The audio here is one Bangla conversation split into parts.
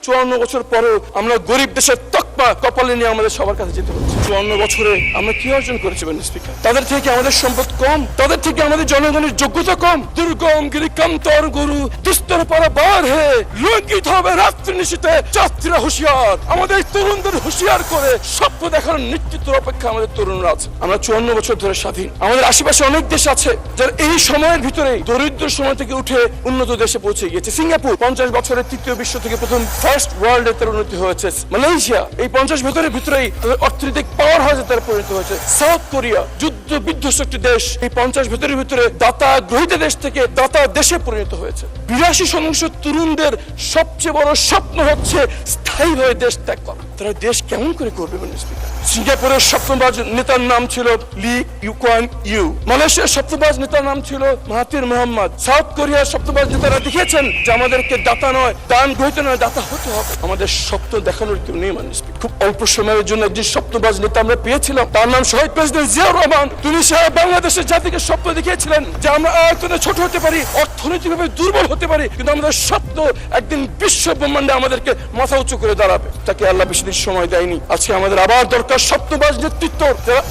54 বছর পরেও আমরা গরিব দেশের তকমা কপালে নিয়ে আমাদের সবার কাছে যেতে হচ্ছে। 54 বছরে আমরা কি অর্জন করেছি স্পিকার? তাদের থেকে আমাদের সম্পদ কম, তাদের থেকে আমাদের জনগণের যোগ্যতা কম। দুর্গম গিরিকান্তর গুরু দুস্তর পারা বার হে লঙ্ঘিত হবে রাত্রি নিশীতে যাত্রীরা হুঁশিয়ার। আমাদের তরুণদের হুঁশিয়ার করে স্বপ্ন দেখার নেতৃত্বের অপেক্ষা আমাদের তরুণরা আছে। আমরা 54 বছর ধরে স্বাধীন। আমাদের আশেপাশে অনেক দেশ আছে যারা এই সময়ের ভিতরে দরিদ্র সময় থেকে উঠে উন্নত দেশে পৌঁছে গিয়েছে। সিঙ্গাপুর 50 বছরের তৃতীয় বিশ্ব থেকে প্রথম ফার্স্ট ওয়ার্ল্ডে তার উন্নতি হয়েছে। মালয়েশিয়া এই 50 বছরের ভিতরেই অর্থনৈতিক পাওয়ার হাউসে তারা পরিণত হয়েছে। সাউথ কোরিয়া যুদ্ধ বিধ্বস্ত একটি দেশ এই 50 বছরের ভিতরে দাতা গ্রহীত দেশ থেকে দাতা দেশে পরিণত হয়েছে। 82% তরুণদের সবচেয়ে বড় স্বপ্ন হচ্ছে স্থায়ীভাবে দেশ ত্যাগ করা। তারা দেশ কেমন করে করবে স্পিকার? সিঙ্গাপুরের স্বপ্নবাজ নেতার নাম ছিল লি ইউকুয়ান ইউ। মালয়েশিয়ার স্বপ্নবাজ নেতার নাম ছিল মাহাতির মোহাম্মদ। সাউথ কোরিয়ার স্বপ্নবাজ নেতারা দেখেছেন যে আমাদেরকে দাতা নয়, দান গ্রহীত নয়, দাতা হতে হবে। আমাদের স্বপ্ন দেখানোর কেউ নেই খুব অল্প সময়ের জন্য একজন স্বপ্নবাজ নেতা আমরা পেয়েছিলাম, তার নাম শহীদ প্রেসিডেন্ট জিয়াউর রহমান। তিনি সারা বাংলাদেশের জাতিকে স্বপ্ন দেখিয়েছিলেন যে আমরা আয়তনে ছোট হতে পারি, অর্থনৈতিকভাবে দুর্বল হতে পারি, কিন্তু আমাদের স্বপ্ন একদিন বিশ্ব ব্রহ্মাণ্ডে আমাদেরকে মাথা উঁচু করে দাঁড়াবে। তাকে আল্লাহ বেশি দিন সময় দেয়নি। আজকে আমাদের আবার দরকার স্বপ্নবাজ নেতৃত্ব, যারা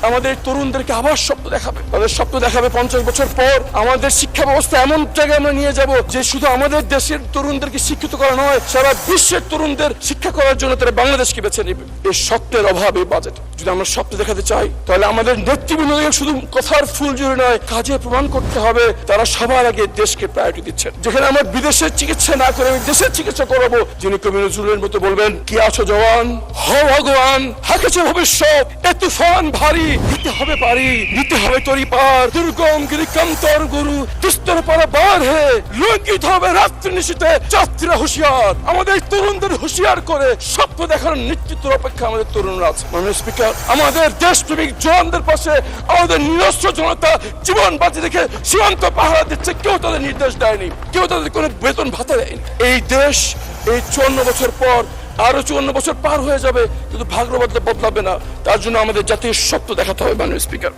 আমাদের তরুণদেরকে আবার স্বপ্ন দেখাবে। তাদের স্বপ্ন দেখাবে 50 বছর পর আমাদের শিক্ষা ব্যবস্থা এমন জায়গায় আমরা নিয়ে যাব যে শুধু আমাদের দেশের তরুণদেরকে শিক্ষিত করা নয়, সারা বিশ্বের তরুণদের শিক্ষা করার জন্য তারা বাংলাদেশকে বেছে নেবে। এই স্বপ্নের অভাবে বাজেট। যদি আমরা স্বপ্ন দেখাতে চাই তাহলে আমাদের নেতৃবৃন্দকে শুধু কথার ফুল জুড়ে নয়, কাজে প্রমাণ করতে হবে তারা সবার আগে দেশকে প্রায়োরিটি দিচ্ছেন। যেখানে আমরা বিদেশের চিকিৎসা না করে আমি দেশের চিকিৎসা করাবো, যিনি কবি নজরুলের মতো বলবেন, কি আছো জওয়ান, হ ভগবান, হাকেছে ভবিষ্যৎ, এ তুফান ভারী, দিতে হবে পারি, নিতে হবে তরি পার, দুর্গম গিরিকান্তর গুরু দুস্তর পারা বার হে লঙ্ঘিত হবে রাত্রি নিশীতে যাত্রীরা হুঁশিয়ার। আমাদের তরুণদের হুঁশিয়ার করে স্বপ্ন দেখার নেতৃত্বের অপেক্ষা আমাদের তরুণরা আছে। মাননীয় স্পিকার, আমাদের দেশপ্রেমিক জওয়ানদের পাশে আমাদের নিরস্ত্র জনতা জীবন বাজি রেখে সীমান্ত পাহারা দিচ্ছে। কেউ তাদের নির্দেশ দেয়নি, কেউ তাদের কোনো বেতন ভাতা দেয়নি। এই দেশ এই 54 বছর পর আরো 54 বছর পার হয়ে যাবে, কিন্তু ভাগ্য বদলাবে না। তার জন্য আমাদের জাতীয় স্বপ্ন দেখাতে হবে মাননীয় স্পিকার।